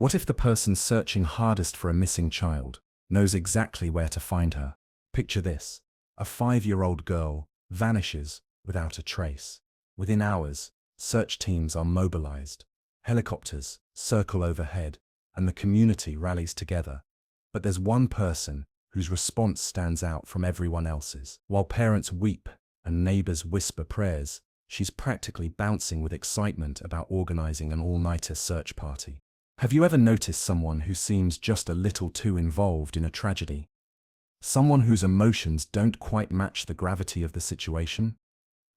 What if the person searching hardest for a missing child knows exactly where to find her? Picture this. A 5-year-old girl vanishes without a trace. Within hours, search teams are mobilized. Helicopters circle overhead, and the community rallies together. But there's one person whose response stands out from everyone else's. While parents weep and neighbors whisper prayers, she's practically bouncing with excitement about organizing an all-nighter search party. Have you ever noticed someone who seems just a little too involved in a tragedy? Someone whose emotions don't quite match the gravity of the situation?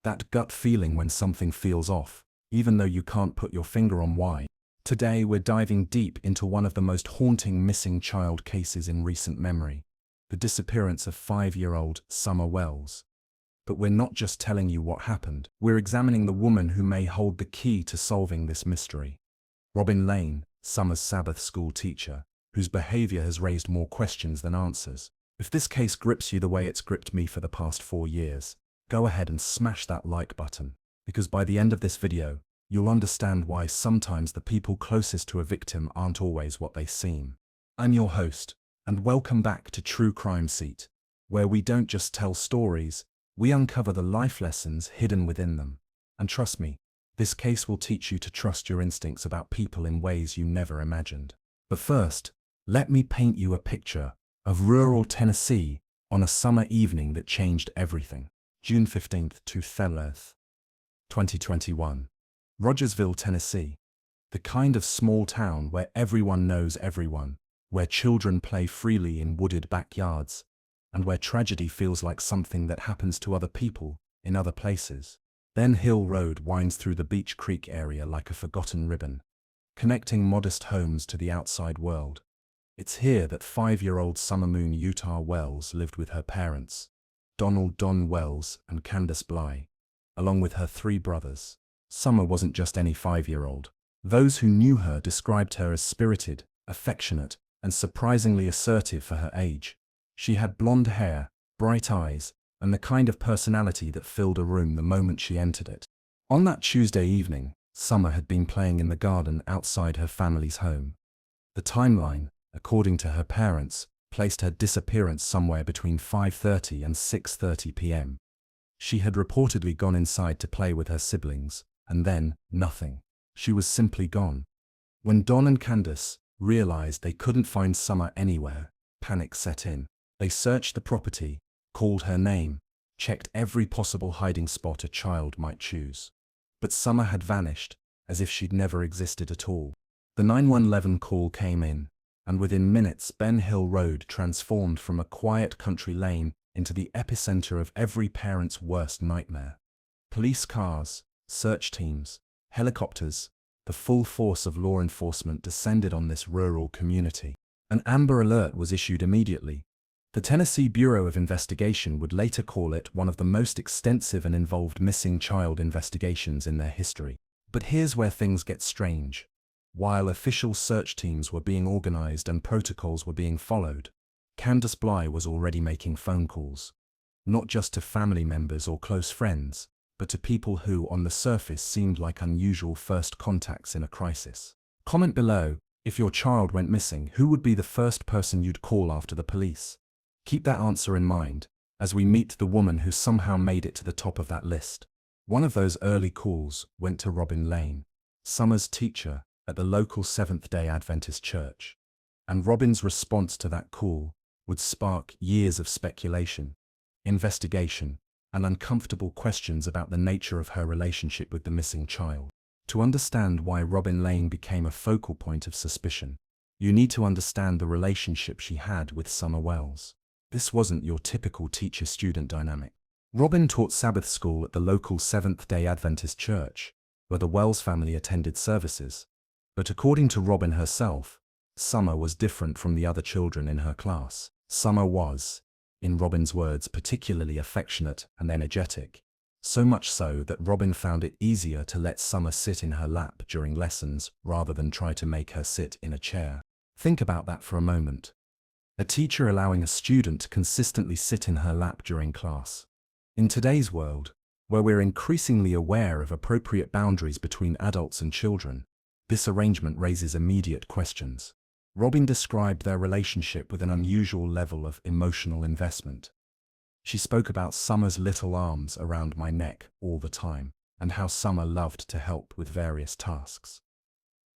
That gut feeling when something feels off, even though you can't put your finger on why. Today we're diving deep into one of the most haunting missing child cases in recent memory, the disappearance of 5-year-old Summer Wells. But we're not just telling you what happened, we're examining the woman who may hold the key to solving this mystery. Robin Lane, Summer's Sabbath school teacher, whose behavior has raised more questions than answers. If this case grips you the way it's gripped me for the past 4 years, go ahead and smash that like button, because by the end of this video, you'll understand why sometimes the people closest to a victim aren't always what they seem. I'm your host, and welcome back to True Crime Seat, where we don't just tell stories, we uncover the life lessons hidden within them. And trust me, this case will teach you to trust your instincts about people in ways you never imagined. But first, let me paint you a picture of rural Tennessee on a summer evening that changed everything. June 15th to 30th, 2021. Rogersville, Tennessee. The kind of small town where everyone knows everyone, where children play freely in wooded backyards, and where tragedy feels like something that happens to other people in other places. Ben Hill Road winds through the Beach Creek area like a forgotten ribbon, connecting modest homes to the outside world. It's here that 5-year-old Summer Moon Utah Wells lived with her parents, Donald Don Wells and Candace Bly, along with her 3 brothers. Summer wasn't just any 5-year-old. Those who knew her described her as spirited, affectionate, and surprisingly assertive for her age. She had blonde hair, bright eyes, and the kind of personality that filled a room the moment she entered it. On that Tuesday evening, Summer had been playing in the garden outside her family's home. The timeline, according to her parents, placed her disappearance somewhere between 5:30 and 6:30 p.m. She had reportedly gone inside to play with her siblings, and then, nothing. She was simply gone. When Don and Candace realized they couldn't find Summer anywhere, panic set in. They searched the property, called her name, checked every possible hiding spot a child might choose. But Summer had vanished, as if she'd never existed at all. The 911 call came in, and within minutes Ben Hill Road transformed from a quiet country lane into the epicenter of every parent's worst nightmare. Police cars, search teams, helicopters, the full force of law enforcement descended on this rural community. An Amber Alert was issued immediately. The Tennessee Bureau of Investigation would later call it one of the most extensive and involved missing child investigations in their history. But here's where things get strange. While official search teams were being organized and protocols were being followed, Candace Bly was already making phone calls. Not just to family members or close friends, but to people who, on the surface, seemed like unusual first contacts in a crisis. Comment below, if your child went missing, who would be the first person you'd call after the police? Keep that answer in mind, as we meet the woman who somehow made it to the top of that list. One of those early calls went to Robin Lane, Summer's teacher at the local Seventh-day Adventist church. And Robin's response to that call would spark years of speculation, investigation, and uncomfortable questions about the nature of her relationship with the missing child. To understand why Robin Lane became a focal point of suspicion, you need to understand the relationship she had with Summer Wells. This wasn't your typical teacher-student dynamic. Robin taught Sabbath school at the local Seventh-day Adventist church, where the Wells family attended services. But according to Robin herself, Summer was different from the other children in her class. Summer was, in Robin's words, particularly affectionate and energetic. So much so that Robin found it easier to let Summer sit in her lap during lessons rather than try to make her sit in a chair. Think about that for a moment. A teacher allowing a student to consistently sit in her lap during class. In today's world, where we're increasingly aware of appropriate boundaries between adults and children, This arrangement raises immediate questions. Robin described their relationship with an unusual level of emotional investment. She spoke about Summer's little arms around my neck all the time, and how Summer loved to help with various tasks.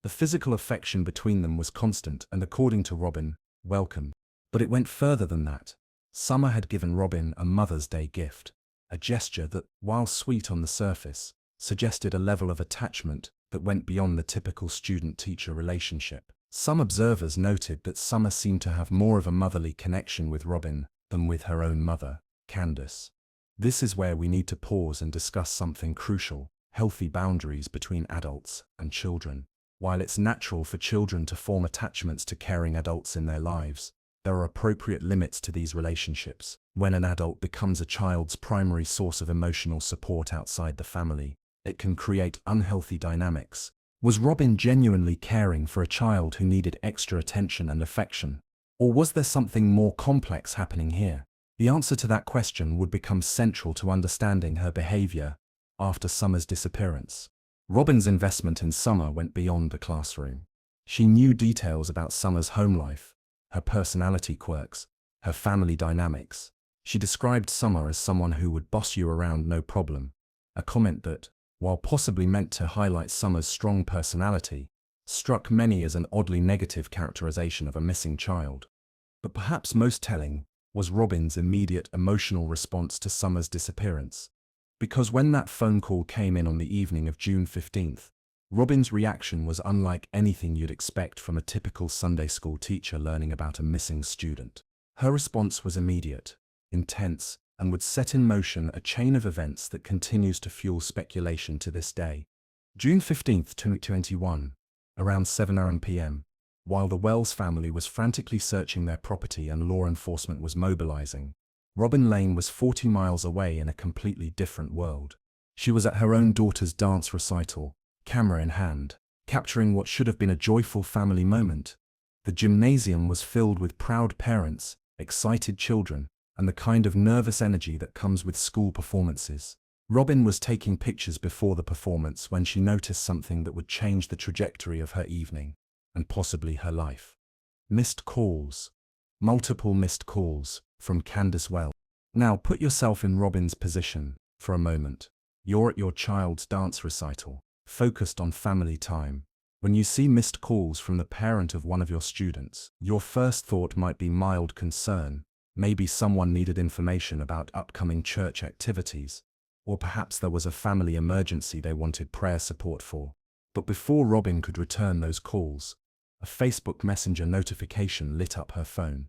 The physical affection between them was constant and, according to Robin, welcome. But it went further than that. Summer had given Robin a Mother's Day gift, a gesture that, while sweet on the surface, suggested a level of attachment that went beyond the typical student-teacher relationship. Some observers noted that Summer seemed to have more of a motherly connection with Robin than with her own mother, Candace. This is where we need to pause and discuss something crucial: healthy boundaries between adults and children. While it's natural for children to form attachments to caring adults in their lives, there are appropriate limits to these relationships. When an adult becomes a child's primary source of emotional support outside the family, it can create unhealthy dynamics. Was Robin genuinely caring for a child who needed extra attention and affection? Or was there something more complex happening here? The answer to that question would become central to understanding her behavior after Summer's disappearance. Robin's investment in Summer went beyond the classroom. She knew details about Summer's home life, her personality quirks, her family dynamics. She described Summer as someone who would boss you around no problem, a comment that, while possibly meant to highlight Summer's strong personality, struck many as an oddly negative characterization of a missing child. But perhaps most telling was Robin's immediate emotional response to Summer's disappearance. Because when that phone call came in on the evening of June 15th, Robin's reaction was unlike anything you'd expect from a typical Sunday school teacher learning about a missing student. Her response was immediate, intense, and would set in motion a chain of events that continues to fuel speculation to this day. June 15th, 2021, around 7 p.m., while the Wells family was frantically searching their property and law enforcement was mobilizing, Robin Lane was 40 miles away in a completely different world. She was at her own daughter's dance recital, camera in hand, capturing what should have been a joyful family moment. The gymnasium was filled with proud parents, excited children, and the kind of nervous energy that comes with school performances. Robin was taking pictures before the performance when she noticed something that would change the trajectory of her evening, and possibly her life. Missed calls. Multiple missed calls from Candace Wells. Now put yourself in Robin's position for a moment. You're at your child's dance recital, focused on family time. When you see missed calls from the parent of one of your students, your first thought might be mild concern. Maybe someone needed information about upcoming church activities, or perhaps there was a family emergency they wanted prayer support for. But before Robin could return those calls, a Facebook Messenger notification lit up her phone.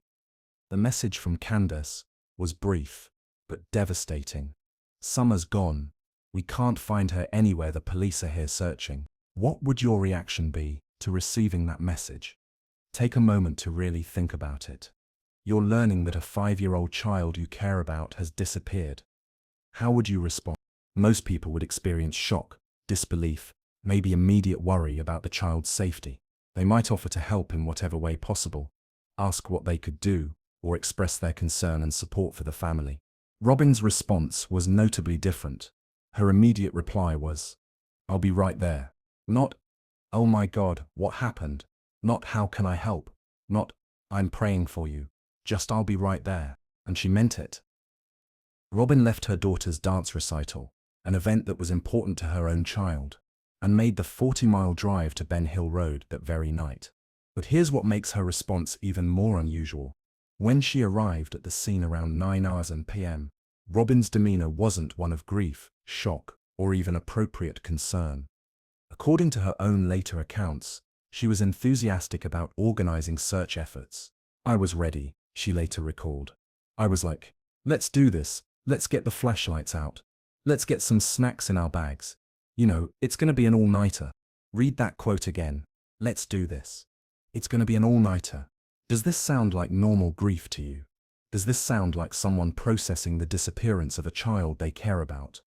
The message from Candace was brief, but devastating. Summer's gone. We can't find her anywhere. The police are here searching. What would your reaction be to receiving that message? Take a moment to really think about it. You're learning that a 5-year-old child you care about has disappeared. How would you respond? Most people would experience shock, disbelief, maybe immediate worry about the child's safety. They might offer to help in whatever way possible, ask what they could do, or express their concern and support for the family. Robin's response was notably different. Her immediate reply was, "I'll be right there." Not, "Oh my God, what happened?" Not, "How can I help?" Not, "I'm praying for you." Just, "I'll be right there." And she meant it. Robin left her daughter's dance recital, an event that was important to her own child, and made the 40-mile drive to Ben Hill Road that very night. But here's what makes her response even more unusual. When she arrived at the scene around 9 p.m., Robin's demeanor wasn't one of grief, shock, or even appropriate concern. According to her own later accounts, she was enthusiastic about organizing search efforts. "I was ready," she later recalled. "I was like, let's do this, let's get the flashlights out. Let's get some snacks in our bags. You know, it's going to be an all-nighter." Read that quote again. Let's do this. It's going to be an all-nighter. Does this sound like normal grief to you? Does this sound like someone processing the disappearance of a child they care about?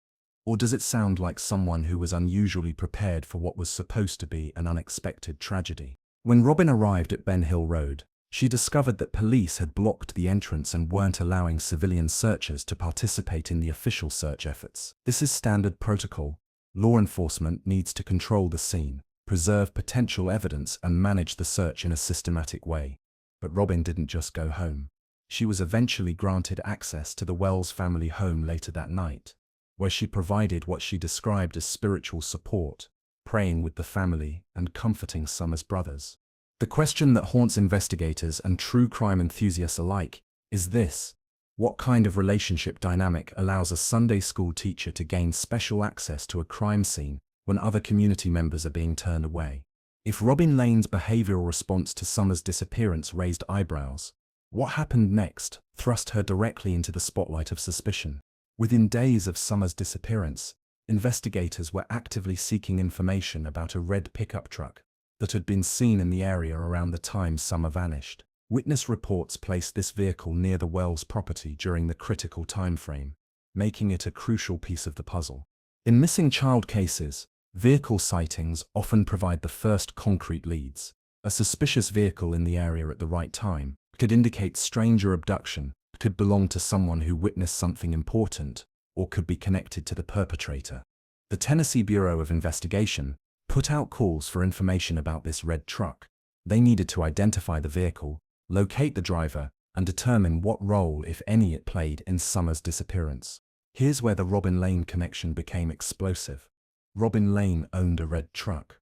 Or does it sound like someone who was unusually prepared for what was supposed to be an unexpected tragedy? When Robin arrived at Ben Hill Road, she discovered that police had blocked the entrance and weren't allowing civilian searchers to participate in the official search efforts. This is standard protocol. Law enforcement needs to control the scene. preserve potential evidence, and manage the search in a systematic way. But Robin didn't just go home. She was eventually granted access to the Wells family home later that night, where she provided what she described as spiritual support, praying with the family and comforting Summers' brothers. The question that haunts investigators and true crime enthusiasts alike is this: what kind of relationship dynamic allows a Sunday school teacher to gain special access to a crime scene when other community members are being turned away? If Robin Lane's behavioral response to Summers' disappearance raised eyebrows, what happened next thrust her directly into the spotlight of suspicion. Within days of Summers' disappearance, investigators were actively seeking information about a red pickup truck that had been seen in the area around the time Summer vanished. Witness reports placed this vehicle near the Wells property during the critical time frame, making it a crucial piece of the puzzle. In missing child cases, vehicle sightings often provide the first concrete leads. A suspicious vehicle in the area at the right time could indicate stranger abduction, could belong to someone who witnessed something important, or could be connected to the perpetrator. The Tennessee Bureau of Investigation put out calls for information about this red truck. They needed to identify the vehicle, locate the driver, and determine what role, if any, it played in Summers' disappearance. Here's where the Robin Lane connection became explosive. Robin Lane owned a red truck,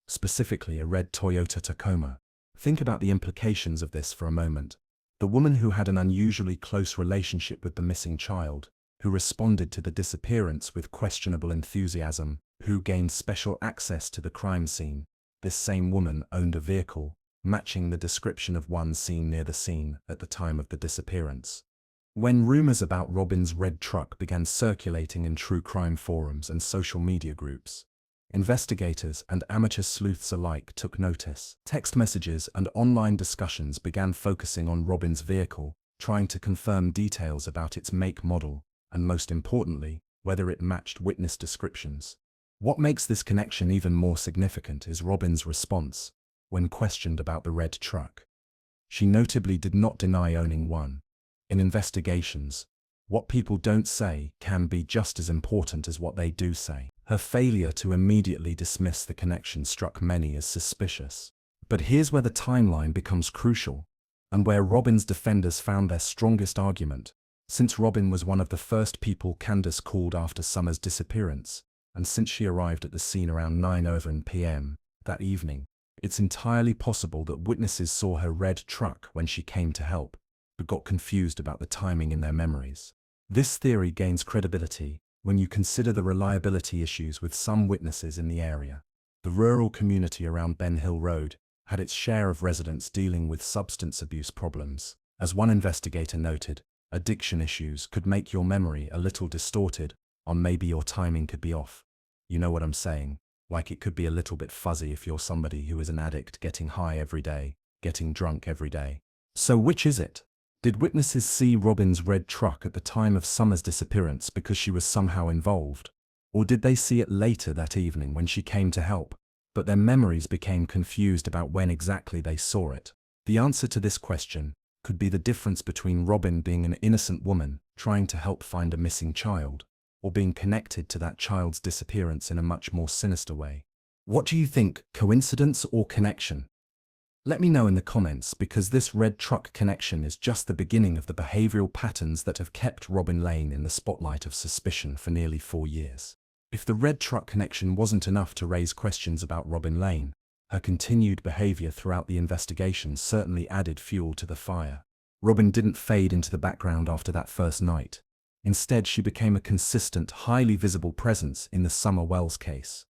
specifically a red Toyota Tacoma. Think about the implications of this for a moment. The woman who had an unusually close relationship with the missing child, who responded to the disappearance with questionable enthusiasm, who gained special access to the crime scene. This same woman owned a vehicle, matching the description of one seen near the scene at the time of the disappearance. When rumors about Robin's red truck began circulating in true crime forums and social media groups, investigators and amateur sleuths alike took notice. Text messages and online discussions began focusing on Robin's vehicle, trying to confirm details about its make, model, and most importantly, whether it matched witness descriptions. What makes this connection even more significant is Robin's response when questioned about the red truck. She notably did not deny owning one. In investigations, what people don't say can be just as important as what they do say. Her failure to immediately dismiss the connection struck many as suspicious. But here's where the timeline becomes crucial, and where Robin's defenders found their strongest argument. Since Robin was one of the first people Candace called after Summers' disappearance, and since she arrived at the scene around 9:07 p.m. that evening, it's entirely possible that witnesses saw her red truck when she came to help, but got confused about the timing in their memories. This theory gains credibility when you consider the reliability issues with some witnesses in the area. The rural community around Ben Hill Road had its share of residents dealing with substance abuse problems. As one investigator noted, addiction issues could make your memory a little distorted, or maybe your timing could be off. You know what I'm saying? Like it could be a little bit fuzzy if you're somebody who is an addict getting high every day, getting drunk every day. So which is it? Did witnesses see Robin's red truck at the time of Summers' disappearance because she was somehow involved? Or did they see it later that evening when she came to help, but their memories became confused about when exactly they saw it? The answer to this question could be the difference between Robin being an innocent woman trying to help find a missing child, or being connected to that child's disappearance in a much more sinister way. What do you think, coincidence or connection? Let me know in the comments, because this red truck connection is just the beginning of the behavioral patterns that have kept Robin Lane in the spotlight of suspicion for nearly 4 years. If the red truck connection wasn't enough to raise questions about Robin Lane, her continued behavior throughout the investigation certainly added fuel to the fire. Robin didn't fade into the background after that first night. Instead, she became a consistent, highly visible presence in the Summer Wells case.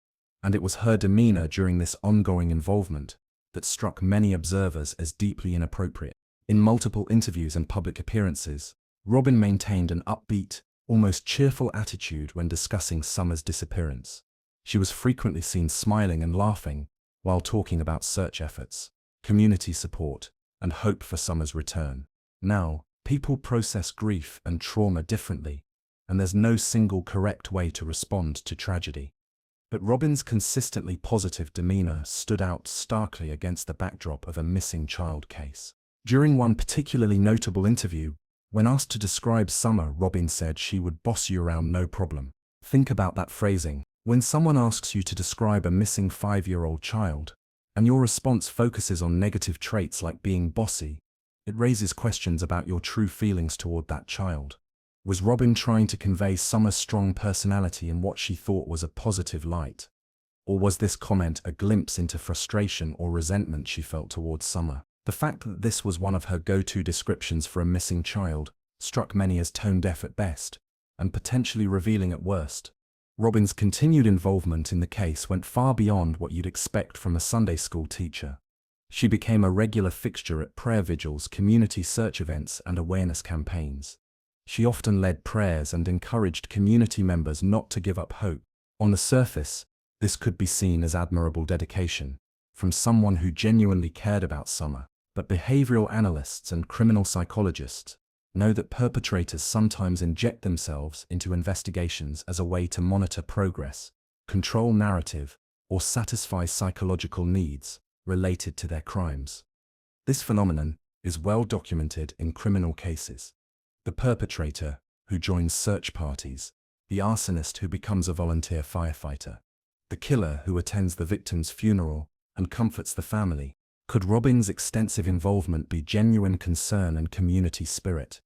And it was her demeanor during this ongoing involvement that struck many observers as deeply inappropriate. In multiple interviews and public appearances, Robin maintained an upbeat, almost cheerful attitude when discussing Summers' disappearance. She was frequently seen smiling and laughing while talking about search efforts, community support, and hope for Summers' return. Now, people process grief and trauma differently, and there's no single correct way to respond to tragedy. But Robin's consistently positive demeanor stood out starkly against the backdrop of a missing child case. During one particularly notable interview, when asked to describe Summer, Robin said she would boss you around no problem. Think about that phrasing. When someone asks you to describe a missing 5-year-old child, and your response focuses on negative traits like being bossy, it raises questions about your true feelings toward that child. Was Robin trying to convey Summer's strong personality in what she thought was a positive light? Or was this comment a glimpse into frustration or resentment she felt towards Summer? The fact that this was one of her go-to descriptions for a missing child struck many as tone-deaf at best, and potentially revealing at worst. Robin's continued involvement in the case went far beyond what you'd expect from a Sunday school teacher. She became a regular fixture at prayer vigils, community search events, and awareness campaigns. She often led prayers and encouraged community members not to give up hope. On the surface, this could be seen as admirable dedication from someone who genuinely cared about Summer, but behavioral analysts and criminal psychologists know that perpetrators sometimes inject themselves into investigations as a way to monitor progress, control narrative, or satisfy psychological needs related to their crimes. This phenomenon is well documented in criminal cases. The perpetrator who joins search parties, the arsonist who becomes a volunteer firefighter, the killer who attends the victim's funeral and comforts the family. Could Robin's extensive involvement be genuine concern and community spirit?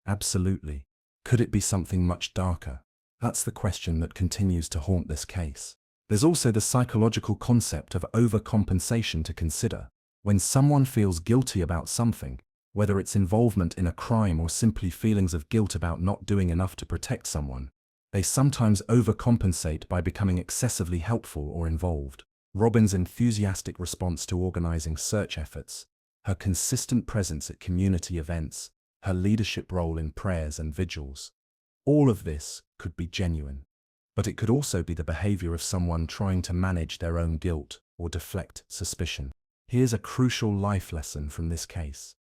Absolutely. Could it be something much darker? That's the question that continues to haunt this case. There's also the psychological concept of overcompensation to consider. When someone feels guilty about something, whether it's involvement in a crime or simply feelings of guilt about not doing enough to protect someone, they sometimes overcompensate by becoming excessively helpful or involved. Robin's enthusiastic response to organizing search efforts, her consistent presence at community events, her leadership role in prayers and vigils, all of this could be genuine. But it could also be the behavior of someone trying to manage their own guilt or deflect suspicion. Here's a crucial life lesson from this case.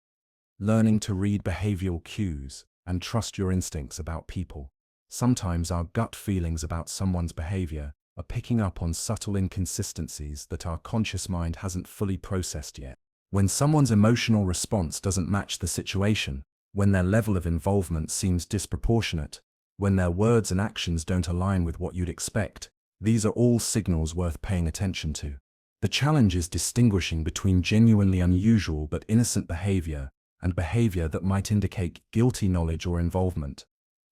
Learning to read behavioral cues and trust your instincts about people. Sometimes our gut feelings about someone's behavior are picking up on subtle inconsistencies that our conscious mind hasn't fully processed yet. When someone's emotional response doesn't match the situation, when their level of involvement seems disproportionate, when their words and actions don't align with what you'd expect, these are all signals worth paying attention to. The challenge is distinguishing between genuinely unusual but innocent behavior and behavior that might indicate guilty knowledge or involvement.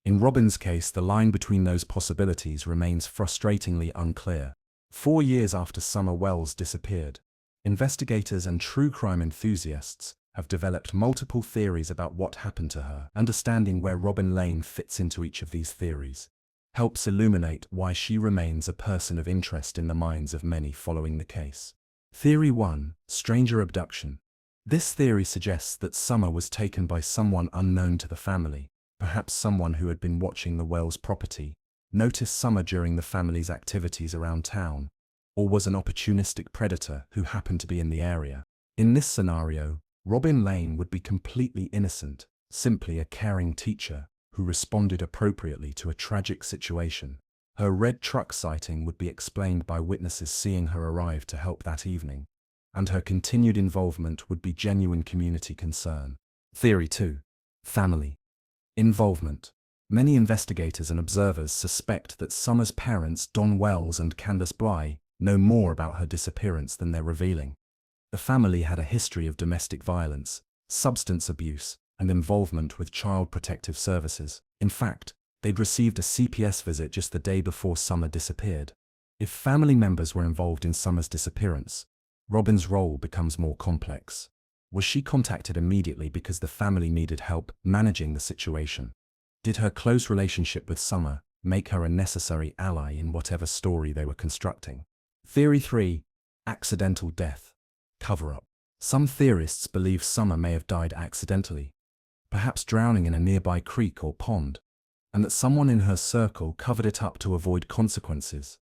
In Robin's case, the line between those possibilities remains frustratingly unclear. 4 years after Summer Wells disappeared, investigators and true crime enthusiasts have developed multiple theories about what happened to her. Understanding where Robin Lane fits into each of these theories helps illuminate why she remains a person of interest in the minds of many following the case. Theory 1: Stranger abduction. This theory suggests that Summer was taken by someone unknown to the family, perhaps someone who had been watching the Wells property, noticed Summer during the family's activities around town, or was an opportunistic predator who happened to be in the area. In this scenario, Robin Lane would be completely innocent, simply a caring teacher who responded appropriately to a tragic situation. Her red truck sighting would be explained by witnesses seeing her arrive to help that evening, and her continued involvement would be genuine community concern. Theory 2: Family involvement. Many investigators and observers suspect that Summer's parents, Don Wells and Candace Bly, know more about her disappearance than they're revealing. The family had a history of domestic violence, substance abuse, and involvement with child protective services. In fact, they'd received a CPS visit just the day before Summer disappeared. If family members were involved in Summer's disappearance, Robin's role becomes more complex. Was she contacted immediately because the family needed help managing the situation? Did her close relationship with Summer make her a necessary ally in whatever story they were constructing? Theory 3: Accidental death. Cover-up. Some theorists believe Summer may have died accidentally, perhaps drowning in a nearby creek or pond, and that someone in her circle covered it up to avoid consequences.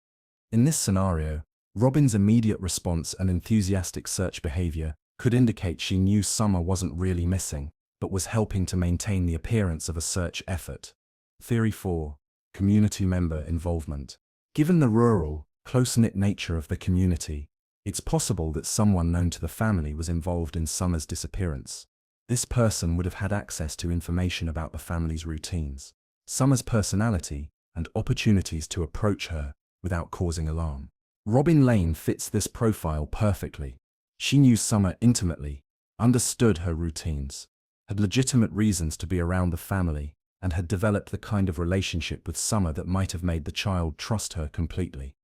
In this scenario, Robin's immediate response and enthusiastic search behavior could indicate she knew Summer wasn't really missing, but was helping to maintain the appearance of a search effort. Theory 4: Community member involvement. Given the rural, close-knit nature of the community, it's possible that someone known to the family was involved in Summer's disappearance. This person would have had access to information about the family's routines, Summer's personality, and opportunities to approach her without causing alarm. Robin Lane fits this profile perfectly. She knew Summer intimately, understood her routines, had legitimate reasons to be around the family, and had developed the kind of relationship with Summer that might have made the child trust her completely.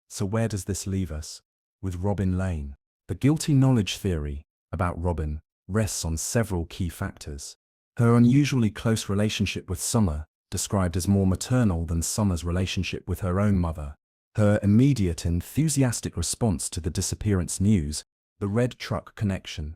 So where does this leave us? With Robin Lane. The guilty knowledge theory about Robin rests on several key factors. Her unusually close relationship with Summer, described as more maternal than Summer's relationship with her own mother. Her immediate enthusiastic response to the disappearance news, the red truck connection,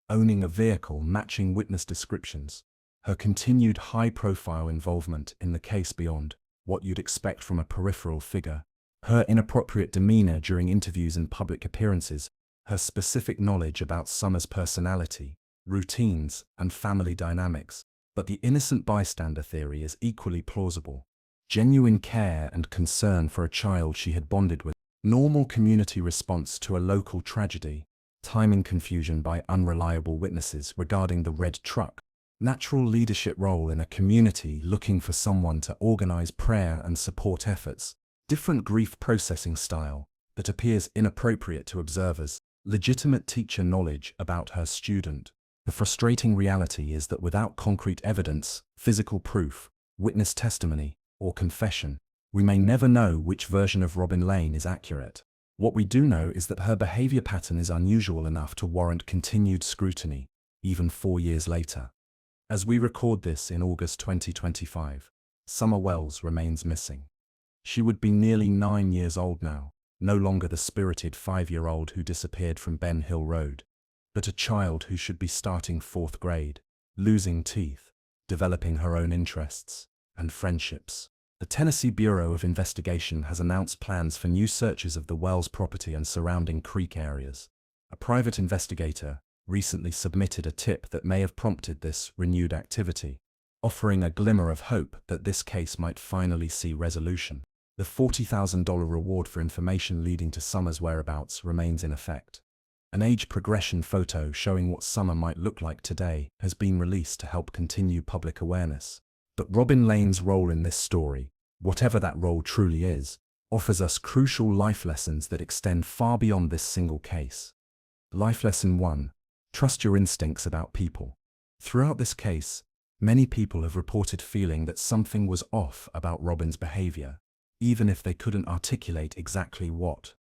owning a vehicle matching witness descriptions, her continued high-profile involvement in the case beyond what you'd expect from a peripheral figure, her inappropriate demeanor during interviews and public appearances, her specific knowledge about Summer's personality, routines, and family dynamics. But the innocent bystander theory is equally plausible. Genuine care and concern for a child she had bonded with, normal community response to a local tragedy, timing confusion by unreliable witnesses regarding the red truck, natural leadership role in a community looking for someone to organize prayer and support efforts, different grief processing style that appears inappropriate to observers, legitimate teacher knowledge about her student. The frustrating reality is that without concrete evidence, physical proof, witness testimony, or confession, we may never know which version of Robin Lane is accurate. What we do know is that her behavior pattern is unusual enough to warrant continued scrutiny, even 4 years later. As we record this in August 2025, Summer Wells remains missing. She would be nearly 9 years old now, no longer the spirited 5-year-old who disappeared from Ben Hill Road, but a child who should be starting 4th grade, losing teeth, developing her own interests and friendships. The Tennessee Bureau of Investigation has announced plans for new searches of the Wells property and surrounding creek areas. A private investigator recently submitted a tip that may have prompted this renewed activity, offering a glimmer of hope that this case might finally see resolution. The $40,000 reward for information leading to Summer's whereabouts remains in effect. An age progression photo showing what Summer might look like today has been released to help continue public awareness. But Robin Lane's role in this story, whatever that role truly is, offers us crucial life lessons that extend far beyond this single case. Life lesson 1. Trust your instincts about people. Throughout this case, many people have reported feeling that something was off about Robin's behavior, even if they couldn't articulate exactly what.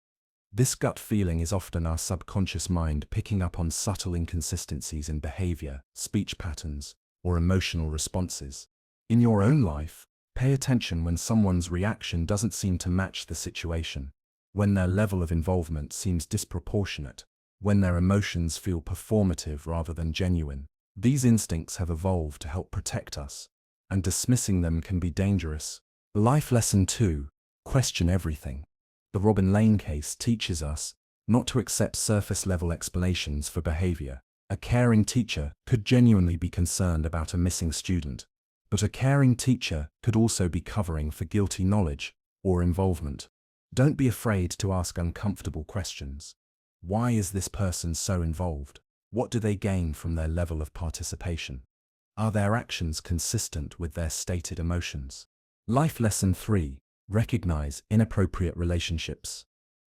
This gut feeling is often our subconscious mind picking up on subtle inconsistencies in behavior, speech patterns, or emotional responses. In your own life, pay attention when someone's reaction doesn't seem to match the situation, when their level of involvement seems disproportionate, when their emotions feel performative rather than genuine. These instincts have evolved to help protect us, and dismissing them can be dangerous. Life lesson 2. Question everything. The Robin Lane case teaches us not to accept surface-level explanations for behavior. A caring teacher could genuinely be concerned about a missing student, but a caring teacher could also be covering for guilty knowledge or involvement. Don't be afraid to ask uncomfortable questions. Why is this person so involved? What do they gain from their level of participation? Are their actions consistent with their stated emotions? Life lesson 3. Recognize inappropriate relationships.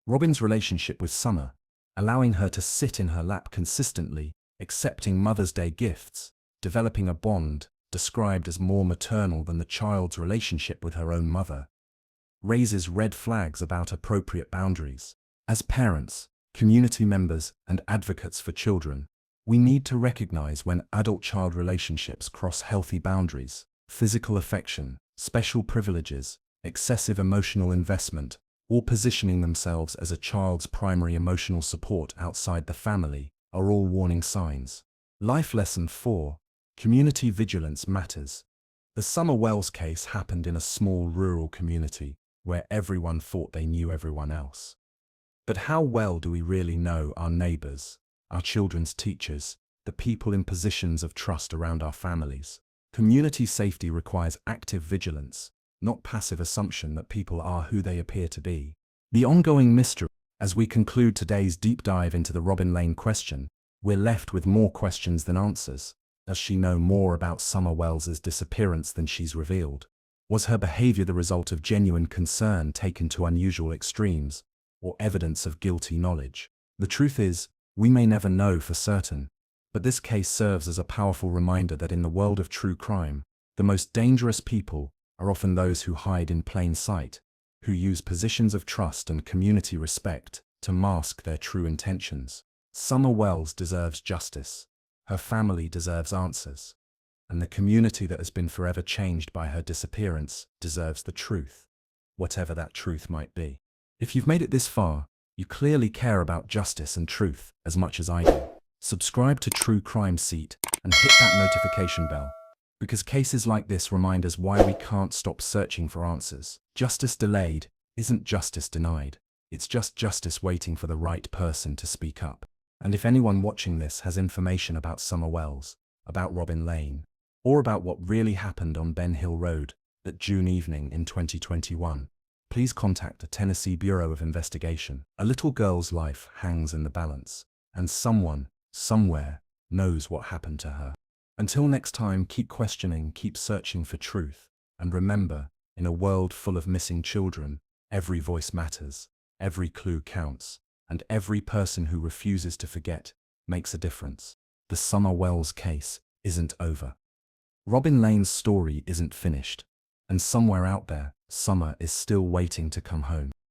Robin's relationship with Summer, allowing her to sit in her lap consistently, accepting Mother's Day gifts, developing a bond described as more maternal than the child's relationship with her own mother, raises red flags about appropriate boundaries. As parents, community members, and advocates for children, we need to recognize when adult-child relationships cross healthy boundaries. Physical affection, special privileges, excessive emotional investment, or positioning themselves as a child's primary emotional support outside the family are all warning signs. Life lesson 4. Community vigilance matters. The Summer Wells case happened in a small rural community where everyone thought they knew everyone else. But how well do we really know our neighbors, our children's teachers, the people in positions of trust around our families? Community safety requires active vigilance, not passive assumption that people are who they appear to be. The ongoing mystery. As we conclude today's deep dive into the Robin Lane question, we're left with more questions than answers. Does she know more about Summer Wells's disappearance than she's revealed? Was her behavior the result of genuine concern taken to unusual extremes, or evidence of guilty knowledge? The truth is, we may never know for certain, but this case serves as a powerful reminder that in the world of true crime, the most dangerous people are often those who hide in plain sight, who use positions of trust and community respect to mask their true intentions. Summer Wells deserves justice. Her family deserves answers. And the community that has been forever changed by her disappearance deserves the truth, whatever that truth might be. If you've made it this far, you clearly care about justice and truth as much as I do. Subscribe to True Crime Seat and hit that notification bell, because cases like this remind us why we can't stop searching for answers. Justice delayed isn't justice denied. It's just justice waiting for the right person to speak up. And if anyone watching this has information about Summer Wells, about Robin Lane, or about what really happened on Ben Hill Road that June evening in 2021, please contact the Tennessee Bureau of Investigation. A little girl's life hangs in the balance, and someone, somewhere, knows what happened to her. Until next time, keep questioning, keep searching for truth, and remember, in a world full of missing children, every voice matters, every clue counts, and every person who refuses to forget makes a difference. The Summer Wells case isn't over. Robin Lane's story isn't finished, and somewhere out there, Summer is still waiting to come home.